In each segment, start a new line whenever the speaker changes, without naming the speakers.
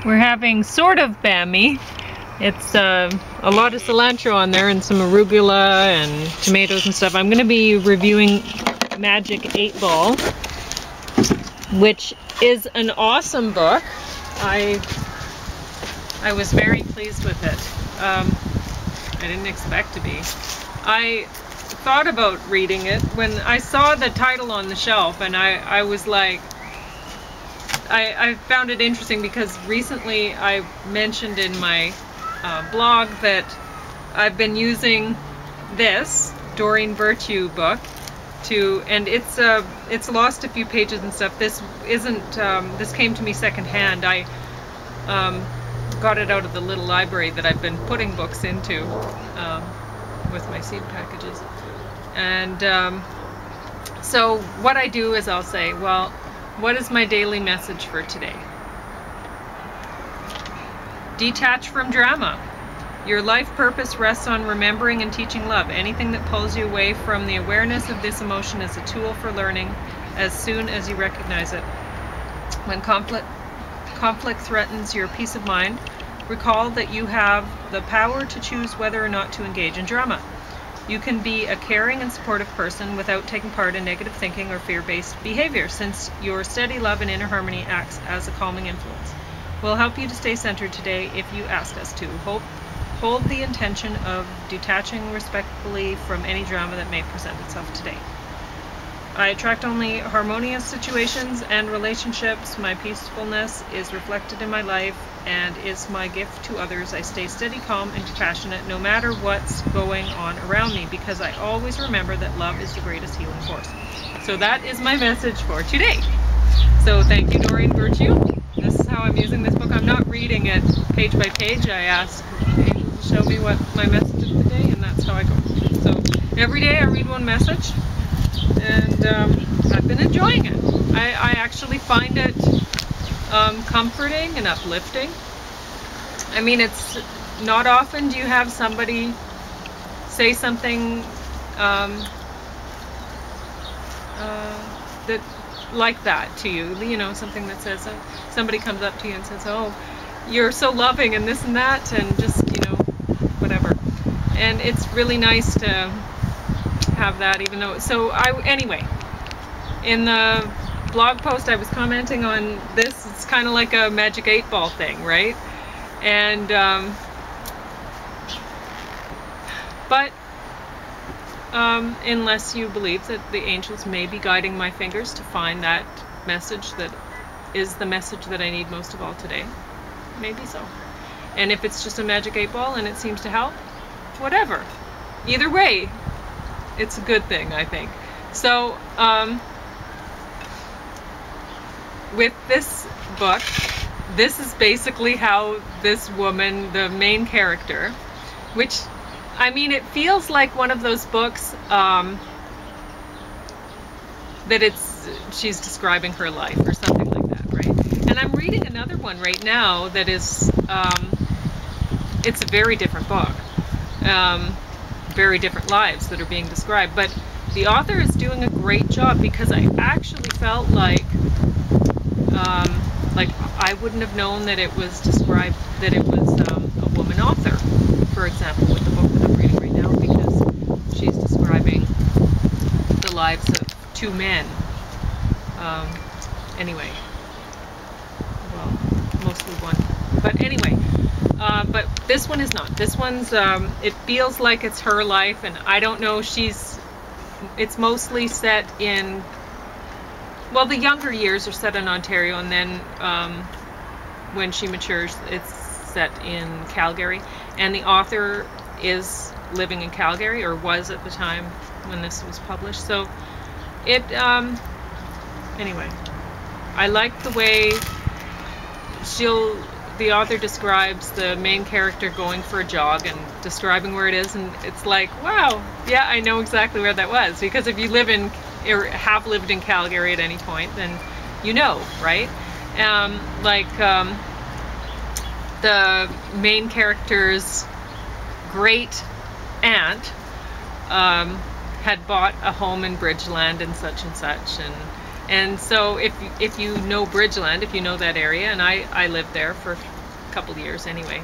We're having sort of bammy. It's a lot of cilantro on there and some arugula and tomatoes and stuff. I'm going to be reviewing Magic 8 Ball, which is an awesome book. I was very pleased with it. I didn't expect to be. I thought about reading it when I saw the title on the shelf, and I was like, I found it interesting because recently I mentioned in my blog that I've been using this Doreen Virtue book and it's lost a few pages and stuff. This isn't this came to me secondhand. I got it out of the little library that I've been putting books into with my seed packages. And so what I do is I'll say, well, what is my daily message for today? Detach from drama. Your life purpose rests on remembering and teaching love. Anything that pulls you away from the awareness of this emotion is a tool for learning as soon as you recognize it. When conflict threatens your peace of mind, recall that you have the power to choose whether or not to engage in drama. You can be a caring and supportive person without taking part in negative thinking or fear-based behavior, since your steady love and inner harmony acts as a calming influence. We'll help you to stay centered today if you ask us to. Hold the intention of detaching respectfully from any drama that may present itself today. I attract only harmonious situations and relationships. My peacefulness is reflected in my life and is my gift to others. I stay steady, calm, and compassionate no matter what's going on around me, because I always remember that love is the greatest healing force. So that is my message for today. So thank you, Doreen Virtue. This is how I'm using this book. I'm not reading it page by page. I ask Angel to show me what my message is today, and that's how I go. So every day I read one message, and I've been enjoying it. I actually find it comforting and uplifting. I mean, it's not often do you have somebody say something that like that to you, you know, something that says, somebody comes up to you and says, oh, you're so loving and this and that, and just, you know, whatever. And it's really nice to have that, even though, so anyway, in the blog post I was commenting on this. It's kind of like a Magic 8 Ball thing, right? And but unless you believe that the angels may be guiding my fingers to find that message that is the message that I need most of all today, maybe so. And if it's just a Magic 8 Ball and it seems to help, whatever. Either way, it's a good thing, I think. So with this book, this is basically how this woman, the main character, which, I mean, it feels like one of those books that she's describing her life or something like that, right? And I'm reading another one right now that is, it's a very different book, very different lives that are being described, but the author is doing a great job, because I actually felt like I wouldn't have known that it was described, that it was a woman author, for example, with the book that I'm reading right now, because she's describing the lives of two men. Anyway, well, mostly one, but anyway, but this one is not. This one's, it feels like it's her life, and I don't know, it's mostly set in, well, the younger years are set in Ontario, and then when she matures, it's set in Calgary. And the author is living in Calgary, or was at the time when this was published. So it, anyway, I like the way the author describes the main character going for a jog and describing where it is, and it's like, wow, yeah, I know exactly where that was, because if you live in or have lived in Calgary at any point, then you know, right? The main character's great aunt had bought a home in Bridgeland and such, and so if you know Bridgeland, if you know that area, and I lived there for couple of years anyway,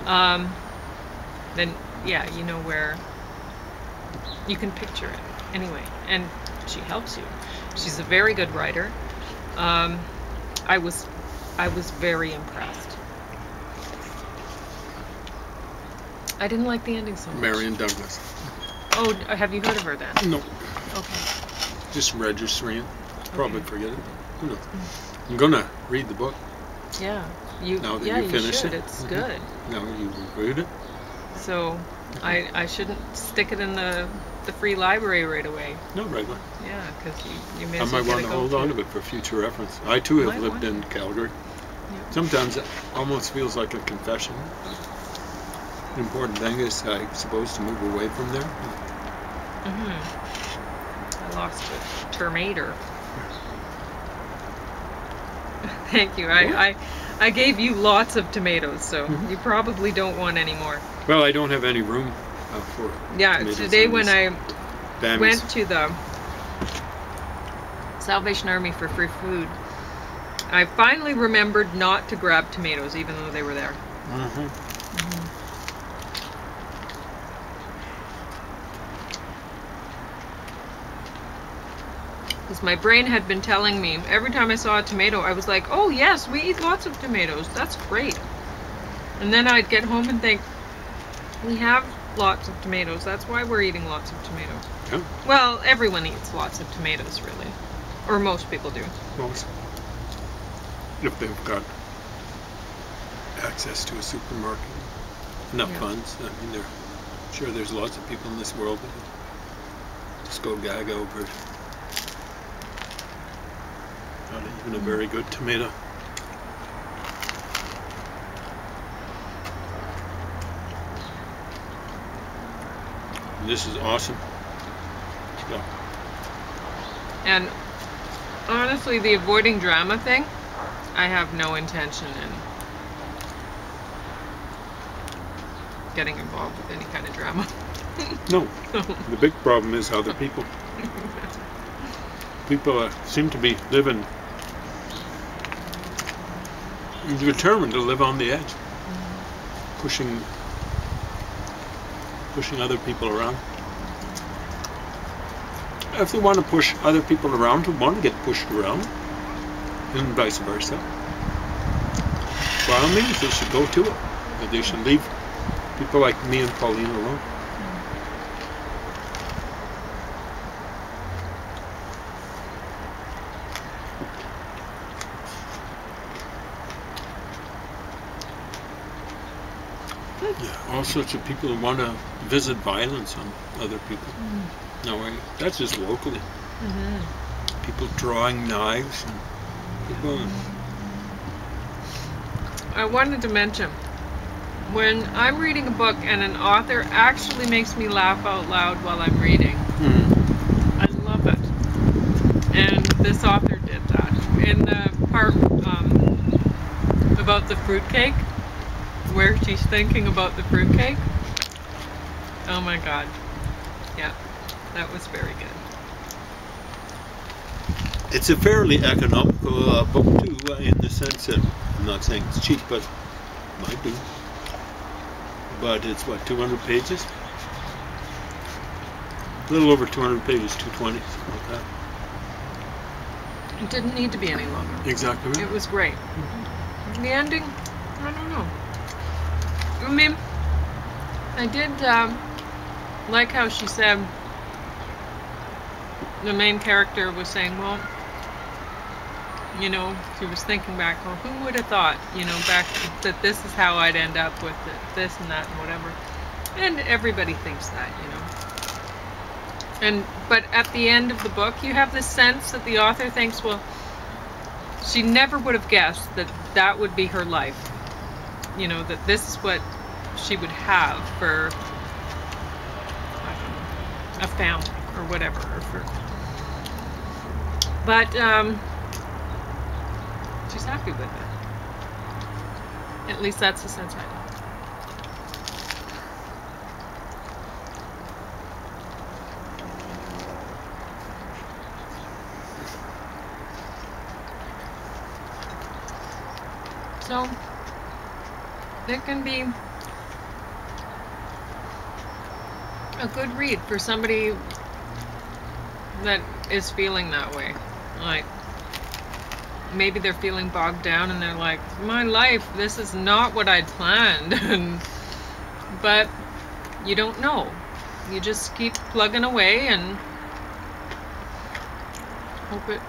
then yeah, you know where you can picture it anyway, and she helps you. She's a very good writer. I was very impressed. I didn't like the ending so much.
Marion Douglas.
Oh, have you heard of her then?
No.
Okay.
Just registering it. Probably forget it. Who knows? I'm gonna read the book.
Yeah. You
finish
should.
it.
It's good.
Now you read it.
So I shouldn't stick it in the free library right away.
No, right away.
Yeah, because you may
I
as well
might
get
want
a
to
go
hold
to.
on to it for future reference. I too have
Might
lived
want
in Calgary.
Yeah.
Sometimes it almost feels like a confession. The important thing is, I suppose, to move away from there.
I lost a termator. Thank you. I gave you lots of tomatoes, so you probably don't want any more.
Well, I don't have any room for tomatoes
today
in
when
this
I
Bammies.
went to the Salvation Army for free food, I finally remembered not to grab tomatoes, even though they were there. Because my brain had been telling me, every time I saw a tomato, I was like, oh yes, we eat lots of tomatoes, that's great. And then I'd get home and think, we have lots of tomatoes, that's why we're eating lots of tomatoes.
Yeah.
Well, everyone eats lots of tomatoes, really. Or most people do.
Most. If they've got access to a supermarket, enough funds. I mean, there's lots of people in this world that just go gaga over not even a very good tomato. This is awesome. Yeah.
And honestly, the avoiding drama thing, I have no intention in getting involved with any kind of drama.
No. The big problem is other people. People seem to be living, determined to live on the edge, pushing other people around. If they want to push other people around who want to get pushed around, and vice versa, by all means, they should go to it. They should leave people like me and Pauline alone. Yeah, all sorts of people who want to visit violence on other people. No, that's just locally. People drawing knives and people.
I wanted to mention, when I'm reading a book and an author actually makes me laugh out loud while I'm reading, I love it. And this author did that. In the part about the fruitcake, where she's thinking about the fruitcake. Oh my god. Yeah, that was very good.
It's a fairly economical book too, in the sense that, I'm not saying it's cheap, but it might be. But it's what, 200 pages? A little over 200 pages, 220, something like that.
It didn't need to be any longer.
Exactly right.
It was great. The ending, I don't know. I mean, I did like how she said, the main character was saying, well, you know, she was thinking back, well, who would have thought, you know, back that this is how I'd end up with this and that and whatever. And everybody thinks that, you know. But at the end of the book, you have this sense that the author thinks, well, she never would have guessed that that would be her life. You know, that this is what she would have for, I don't know, a family or whatever. But she's happy with it. At least that's the sense I got. So, it can be a good read for somebody that is feeling that way. Like, maybe they're feeling bogged down and they're like, my life, this is not what I'd planned. But you don't know. You just keep plugging away and hope it,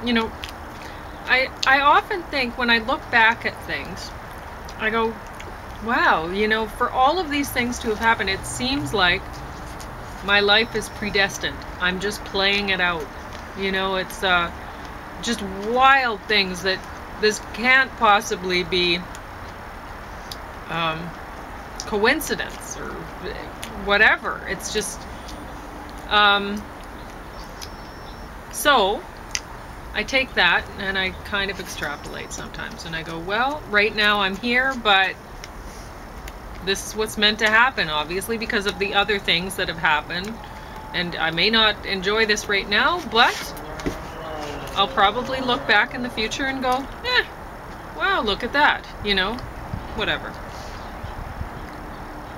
you know, I often think when I look back at things, I go, wow, you know, for all of these things to have happened, it seems like my life is predestined. I'm just playing it out. You know, it's just wild things that this can't possibly be coincidence or whatever. It's just so I take that and I kind of extrapolate sometimes, and I go, well, right now I'm here, but this is what's meant to happen, obviously, because of the other things that have happened, and I may not enjoy this right now, but I'll probably look back in the future and go, wow, look at that, you know, whatever.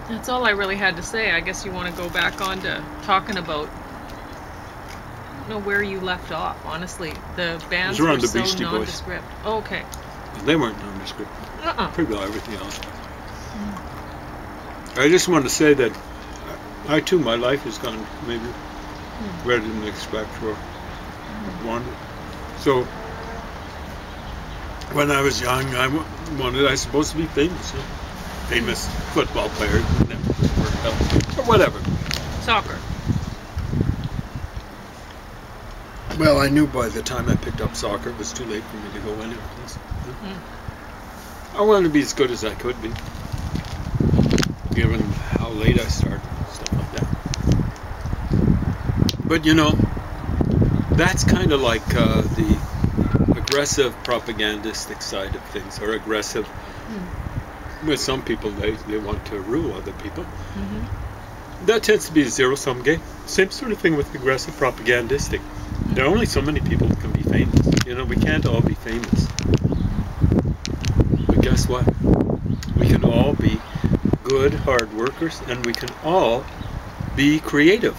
That's all I really had to say. I guess you want to go back on to talking about, I don't know where you left off, honestly. The bands were
the
so
Beastie Boys.
nondescript. Oh, okay.
They weren't nondescript. Pretty well everything else. I just want to say that I too, my life has gone maybe where I didn't expect or wanted. So when I was young, I wanted, I suppose, to be famous. Famous football player, never worked out, or whatever.
Soccer.
Well, I knew by the time I picked up soccer, it was too late for me to go anywhere else. I wanted to be as good as I could be, given how late I started, stuff like that. But you know, that's kind of like the aggressive propagandistic side of things, or aggressive. With some people, they want to rule other people. That tends to be a zero-sum game. Same sort of thing with aggressive propagandistic. There are only so many people who can be famous. You know, we can't all be famous. But guess what? We can all be good, hard workers, and we can all be creative.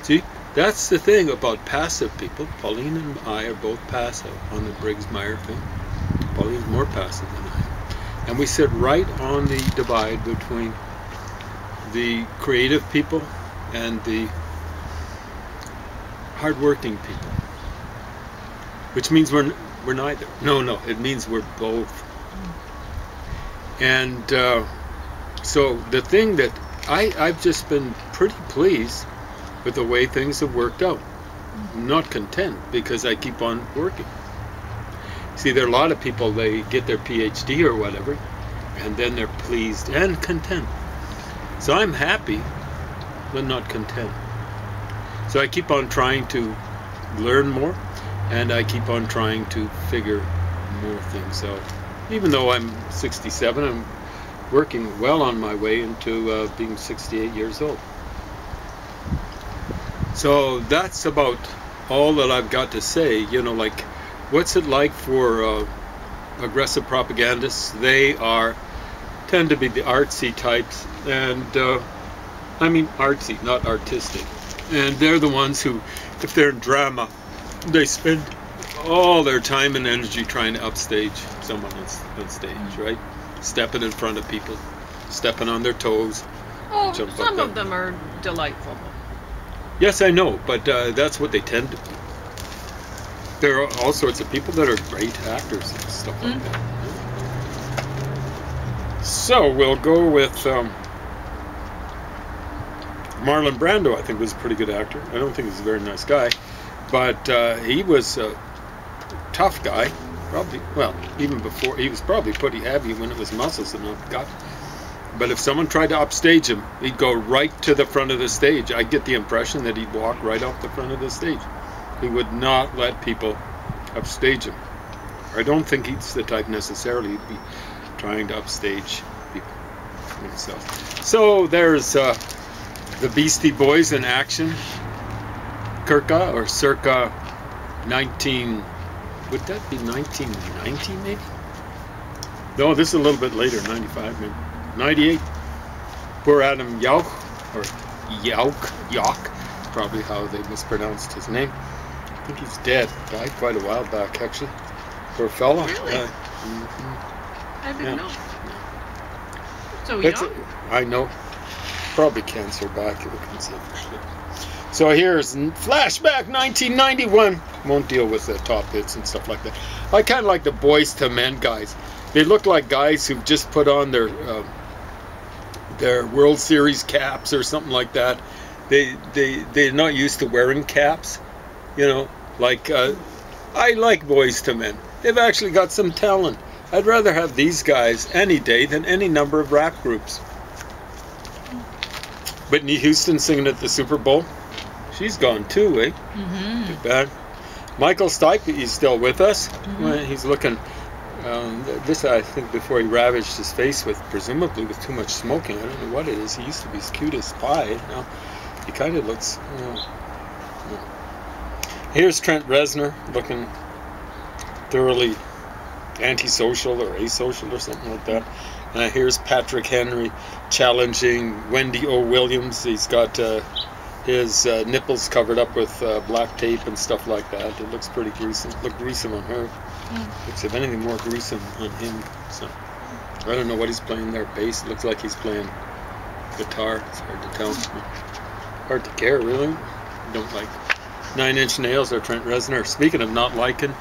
See, that's the thing about passive people. Pauline and I are both passive on the Briggs-Meyer thing. Pauline's more passive than I am. And we sit right on the divide between the creative people and the hardworking people, which means we're neither. No, it means we're both. And so the thing that I've just been pretty pleased with the way things have worked out. I'm not content because I keep on working. See, there are a lot of people, they get their PhD or whatever, and then they're pleased and content. So I'm happy, but not content. So I keep on trying to learn more, and I keep on trying to figure more things out. Even though I'm 67, I'm working well on my way into being 68 years old. So that's about all that I've got to say. You know, like, what's it like for aggressive propagandists? They tend to be the artsy types, and I mean artsy, not artistic. And they're the ones who, if they're in drama, they spend all their time and energy trying to upstage someone on stage, right? Stepping in front of people, stepping on their toes.
Oh, some of them are delightful.
Yes, I know, but that's what they tend to be. There are all sorts of people that are great actors and stuff like that. So we'll go with Marlon Brando. I think was a pretty good actor. I don't think he's a very nice guy, but he was a tough guy. Probably, well, even before, he was probably pretty heavy when it was muscles and not gut. But if someone tried to upstage him, he'd go right to the front of the stage. I get the impression that he'd walk right off the front of the stage. He would not let people upstage him. I don't think he's the type necessarily to be trying to upstage people himself. So there's the Beastie Boys in action. Circa 19, would that be 1990 maybe? No, this is a little bit later, 95 maybe. 98. Poor Adam Yauch, or Yauch, probably how they mispronounced his name. I think he's dead. Died quite a while back, actually. Poor fella.
Really? I didn't know. So young?
I know. Probably cancer back, you can say for sure. So here's flashback 1991. Won't deal with the top hits and stuff like that. I kind of like the Boys to Men guys. They look like guys who've just put on their World Series caps or something like that. They're not used to wearing caps, you know. Like I like Boys to Men. They've actually got some talent. I'd rather have these guys any day than any number of rap groups. Whitney Houston singing at the Super Bowl. She's gone too, eh? Too bad. Michael Stipe, he's still with us. He's looking, this I think before he ravaged his face with, presumably with too much smoking. I don't know what it is. He used to be as cute as pie. Now he kind of looks, Here's Trent Reznor looking thoroughly antisocial or asocial or something like that. Here's Patrick Henry challenging Wendy O. Williams. He's got his nipples covered up with black tape and stuff like that. It looks pretty gruesome. Look gruesome on her. Looks if anything more gruesome on him. So I don't know what he's playing there. Bass. It looks like he's playing guitar. It's hard to tell. Hard to care, really. Don't like 9 Inch Nails or Trent Reznor. Speaking of not liking,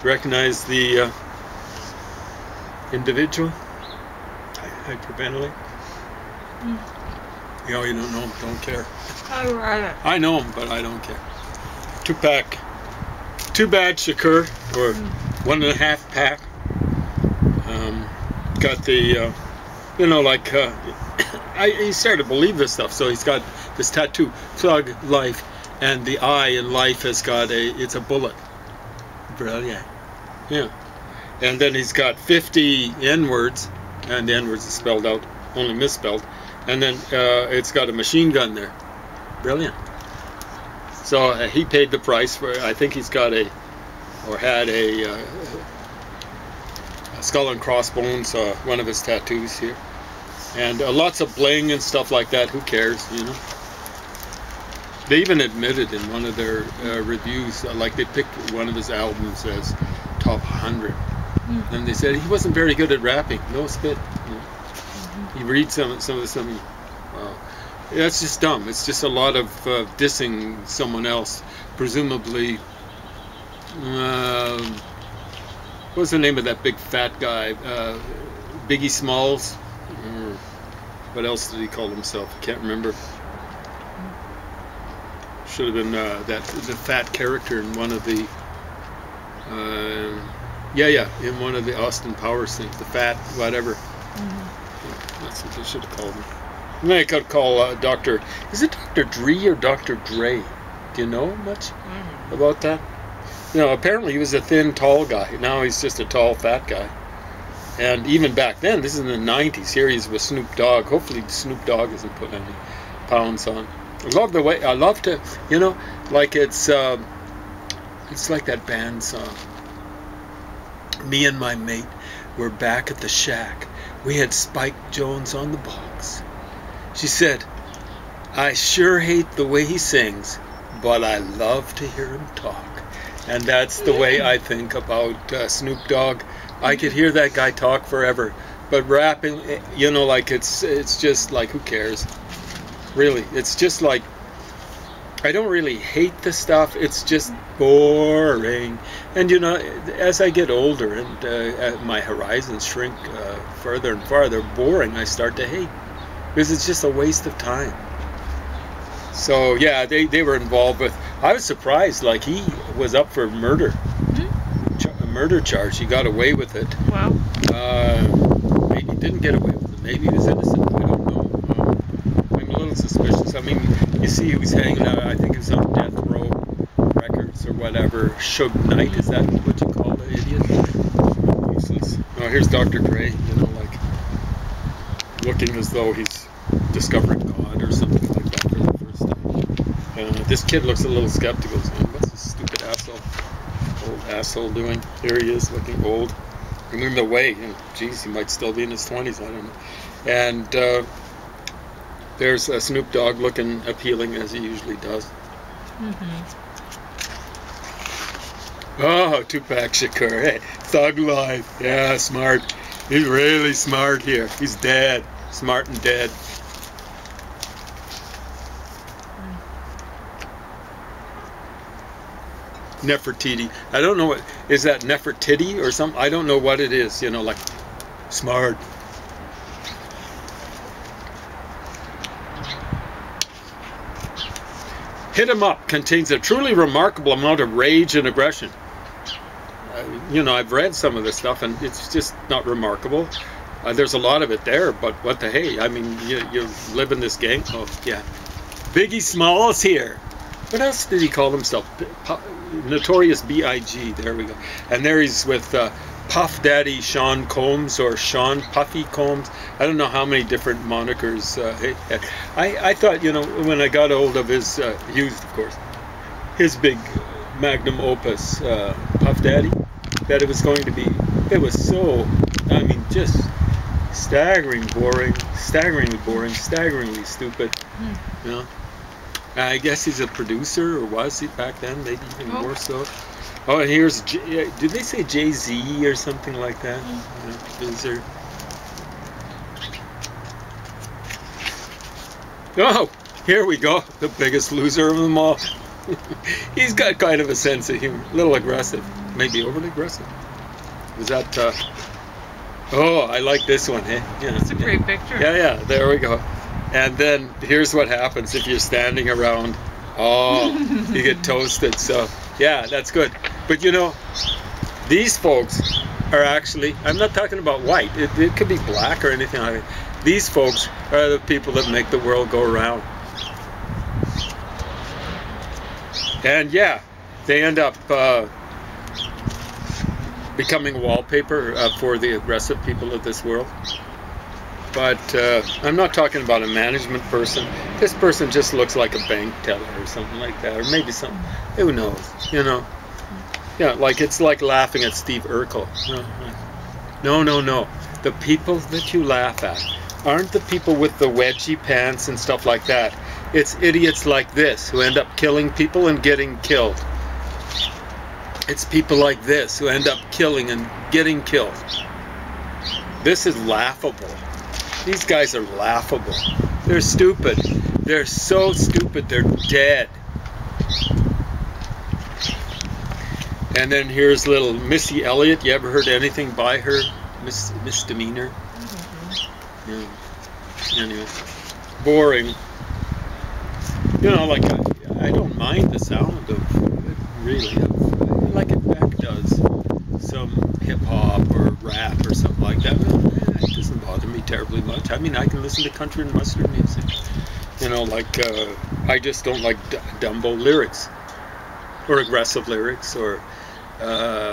recognize the individual. Hyperventilate. You know, you don't know him, don't care. I know him, but I don't care. Tupac. Too bad Shakur, or 1.5 pack. Got the, you know, like, he started to believe this stuff, so he's got this tattoo, Thug Life, and the I in life has got it's a bullet. Brilliant. Yeah. And then he's got 50 N-words, and the N-words is spelled out, only misspelled. And then it's got a machine gun there. Brilliant. So he paid the price for, I think he's got had a skull and crossbones, one of his tattoos here. And lots of bling and stuff like that. Who cares, you know? They even admitted in one of their reviews, like they picked one of his albums as top 100. And they said he wasn't very good at rapping. No spit. You know? You read some of some. Wow, that's just dumb. It's just a lot of dissing someone else. Presumably, what's the name of that big fat guy? Biggie Smalls. What else did he call himself? I can't remember. Should have been the fat character in one of the. In one of the Austin Powers things, the fat whatever. Yeah, that's what they should have called him. They could call Dr. Is it Dr. Dre or Dr. Dre? Do you know much about that? You know, apparently he was a thin, tall guy. Now he's just a tall, fat guy. And even back then, this is in the 90s. Here he's with Snoop Dogg. Hopefully Snoop Dogg hasn't put any pounds on. I love the way. I love to, you know, like it's like that band song. Me and my mate were back at the shack. We had Spike Jones on the box. She said, I sure hate the way he sings, but I love to hear him talk. And that's the way I think about Snoop Dogg. I could hear that guy talk forever. But rapping, you know, like it's just like, who cares? Really, it's just like, I don't really hate the stuff. It's just boring. And you know, as I get older and my horizons shrink further and farther, boring I start to hate, because it's just a waste of time. So yeah, they were involved with. I was surprised. Like he was up for murder, a murder charge. He got away with it.
Wow.
Maybe he didn't get away with it. Maybe he was innocent. I don't know. I'm a little suspicious. I mean, you see, he was hanging out. I think he was on Death Row Records or whatever. Suge Knight, is that what you call the idiot? Useless. Oh, here's Dr. Dre. You know, like looking as though he's discovering God or something like that for the first time. This kid looks a little skeptical. Saying, what's this stupid old asshole doing? Here he is, looking old. I mean, the way, you know, geez, he might still be in his 20s, I don't know. And there's Snoop Dogg looking appealing as he usually does. Oh, Tupac Shakur, hey, Thug Life, yeah, smart. He's really smart here. He's dead, smart and dead. Nefertiti. I don't know what is that, Nefertiti or something. I don't know what it is. You know, like smart. Hit 'em Up contains a truly remarkable amount of rage and aggression. You know, I've read some of this stuff, and it's just not remarkable. There's a lot of it there, but what the hey? I mean, you live in this gang. Oh yeah, Biggie Smalls here. What else did he call himself? Notorious B.I.G. There we go. And there he's with Puff Daddy Sean Combs, or Sean Puffy Combs. I don't know how many different monikers he had. I thought, you know, when I got hold of his, used of course, his big magnum opus, Puff Daddy, that it was going to be, it was so, I mean, just staggeringly boring, staggeringly stupid, you know. I guess he's a producer, or was he back then? Maybe even more so. Oh, and here's, did they say Jay-Z or something like that? Loser. Oh, here we go. The biggest loser of them all. He's got kind of a sense of humor. A little aggressive. Maybe overly aggressive. Was that, oh, I like this one, eh? Yeah,
that's a great picture.
Yeah, there we go. And then here's what happens if you're standing around. Oh, you get toasted. So yeah, that's good. But you know, these folks are actually, I'm not talking about white. It could be black or anything like that. These folks are the people that make the world go around. And yeah, they end up becoming wallpaper for the aggressive people of this world. But I'm not talking about a management person. This person just looks like a bank teller or something like that, or maybe something. Who knows? You know? Yeah, like it's like laughing at Steve Urkel. No. The people that you laugh at aren't the people with the wedgie pants and stuff like that. It's idiots like this who end up killing people and getting killed. It's people like this who end up killing and getting killed. This is laughable. These guys are laughable. They're stupid. They're so stupid, they're dead. And then here's little Missy Elliott. You ever heard anything by her? Misdemeanor? Yeah. Anyway. Boring. You know, like, I don't mind the sound of it, really. Like it Beck does. Some hip-hop or rap or something like that. It doesn't bother me terribly much. I mean, I can listen to country and western music. You know, like, I just don't like Dumbo lyrics. Or aggressive lyrics, or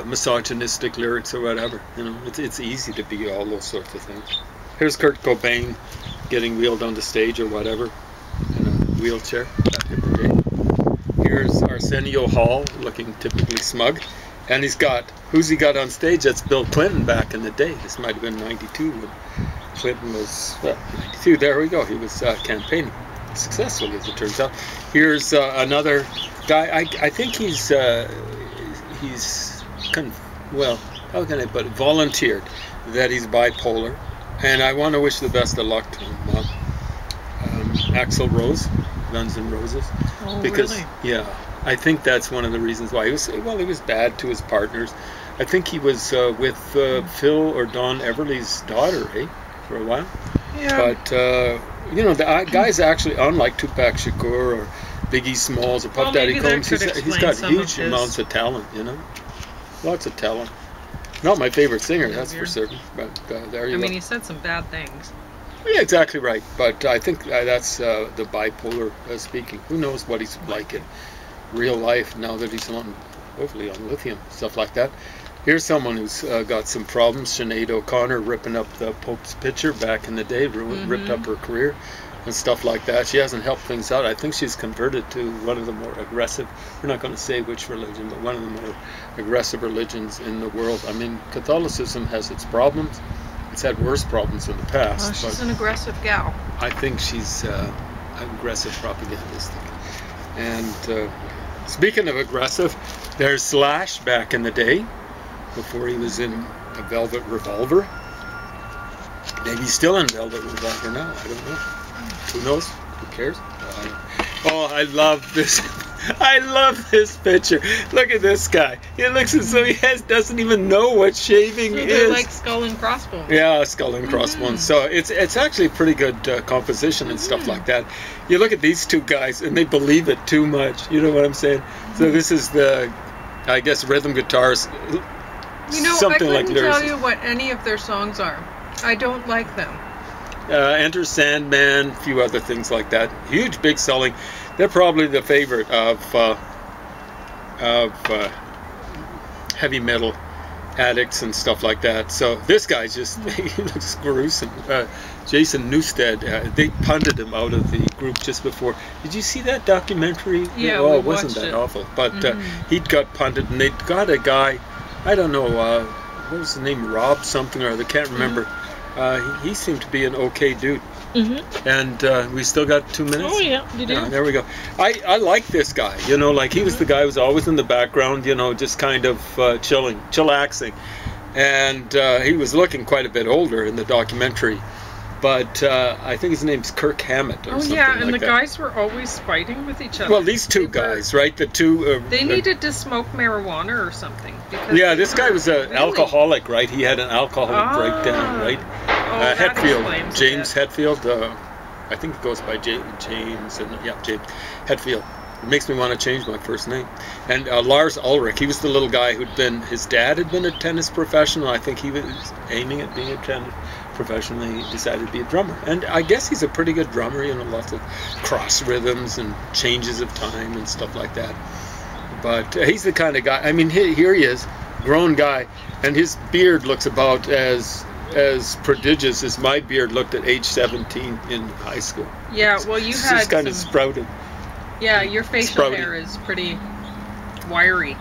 misogynistic lyrics, or whatever. You know, it's easy to be all those sorts of things. Here's Kurt Cobain getting wheeled on the stage or whatever in a wheelchair back in the day. Here's Arsenio Hall looking typically smug. And he's got, who's he got on stage? That's Bill Clinton back in the day. This might have been 92 when Clinton was, well, 92. There we go. He was campaigning successfully, as it turns out. Here's another guy. I think he's well, how can I put it? Volunteered that he's bipolar. And I want to wish the best of luck to him. Axl Rose, Guns N' Roses.
Oh,
because,
really?
Yeah. I think that's one of the reasons why he was, well, he was bad to his partners. I think he was with Phil or Don Everly's daughter, for a while.
Yeah.
But, you know, the guy's actually, unlike Tupac Shakur or Biggie Smalls or Puff Daddy Combs, he's got huge amounts of talent, you know. Lots of talent. Not my favorite singer, that's for certain. But there you go.
I mean, he said some bad things.
Yeah, exactly right. But I think that's the bipolar speaking. Who knows what he's like in real life now that he's on, hopefully on lithium, stuff like that. Here's someone who's got some problems. Sinead O'Connor ripping up the Pope's picture back in the day, ripped up her career. and stuff like that. She hasn't helped things out. I think she's converted to one of the more aggressive, we're not going to say which religion, but one of the more aggressive religions in the world. I mean, Catholicism has its problems. It's had worse problems in the past.
Well, she's an aggressive gal.
I think she's aggressive propagandistic. And speaking of aggressive, there's Slash back in the day, before he was in a Velvet Revolver. Maybe he's still in Velvet Revolver now. I don't know. Who knows? Who cares? Oh, I love this. I love this picture. Look at this guy. He looks as though he doesn't even know what shaving is.
They're like skull and crossbones.
Yeah, skull and crossbones. So it's actually pretty good composition and stuff like that. You look at these two guys and they believe it too much. You know what I'm saying? So this is the, I guess, rhythm guitars.
You know,
something
I couldn't
like
tell you what any of their songs are. I don't like them.
Enter Sandman, a few other things like that. Huge, big selling. They're probably the favorite of heavy metal addicts and stuff like that. So this guy's just, he looks gruesome. Jason Newsted, they punted him out of the group just before. Did you see that documentary?
Yeah,
well,
we
it wasn't
watched
that
it.
awful, but he'd got punted, and they'd got a guy, I don't know, what was the name, Rob something or other, can't remember. He seemed to be an okay dude. And we still got 2 minutes.
Oh yeah, you do.
Yeah, there we go. I like this guy. You know, like he was the guy who was always in the background. You know, just kind of chillaxing, and he was looking quite a bit older in the documentary. But I think his name's Kirk Hammett or something
yeah, and
like
the
that.
guys were always fighting with each other.
Well, these two guys, right? The two.
They needed to smoke marijuana or something. Because
yeah, this guy was an
really
alcoholic, right? He had an alcoholic breakdown, right?
that
Hetfield,
explains
James
it.
Hetfield. I think it goes by James, and yeah, James Hetfield. It makes me want to change my first name. And Lars Ulrich, he was the little guy who'd been, his dad had been a tennis professional. I think he was aiming at being a tennis professional. He decided to be a drummer. And I guess he's a pretty good drummer, you know, lots of cross rhythms and changes of time and stuff like that. But he's the kind of guy, I mean, here he is, grown guy, and his beard looks about as prodigious as my beard looked at age 17 in high school.
Yeah, well, you
It's
had
just kind of
some,
sprouted.
yeah, your facial hair is pretty wiry.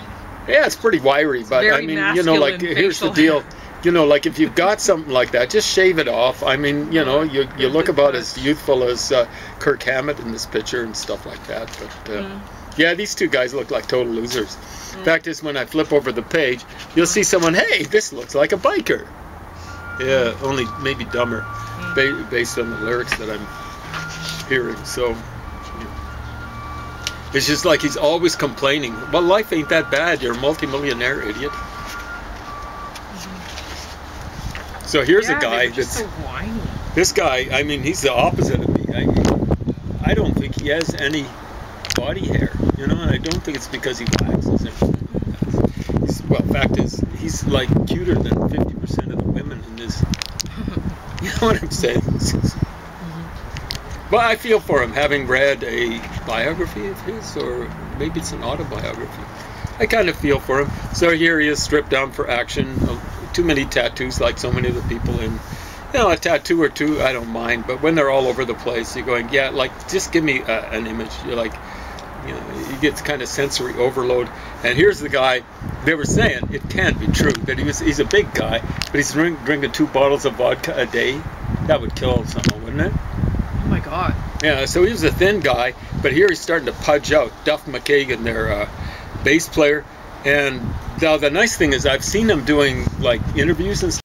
Yeah, it's pretty wiry, but I
very
mean, you know, like,
masculine
here's the
facial
deal. You know, like, if you've got something like that, just shave it off. I mean, you know, you look about as youthful as Kirk Hammett in this picture and stuff like that. But, yeah, these two guys look like total losers. Fact is, when I flip over the page, you'll see someone, hey, this looks like a biker. Yeah, only maybe dumber, based on the lyrics that I'm hearing. So, it's just like he's always complaining. Well, life ain't that bad. You're a multimillionaire, idiot. So here's a guy that's
so whiny.
this guy. I mean, he's the opposite of me. I don't think he has any body hair, you know, and I don't think it's because he waxes it. Well, fact is, he's like cuter than 50% of the women in this. You know what I'm saying? But I feel for him, having read a biography of his, or maybe it's an autobiography. I kind of feel for him. So here he is, stripped down for action. Too many tattoos, like so many of the people in. You know, a tattoo or two, I don't mind. But when they're all over the place, you're going, yeah, like, just give me an image. You're like, you know, you get kind of sensory overload. And here's the guy, they were saying, it can't be true, that he's a big guy, but he's drinking 2 bottles of vodka a day. That would kill someone, wouldn't it?
Oh my God.
Yeah, so he was a thin guy, but here he's starting to pudge out. Duff McKagan, their bass player. And now the nice thing is I've seen him doing, like, interviews and stuff.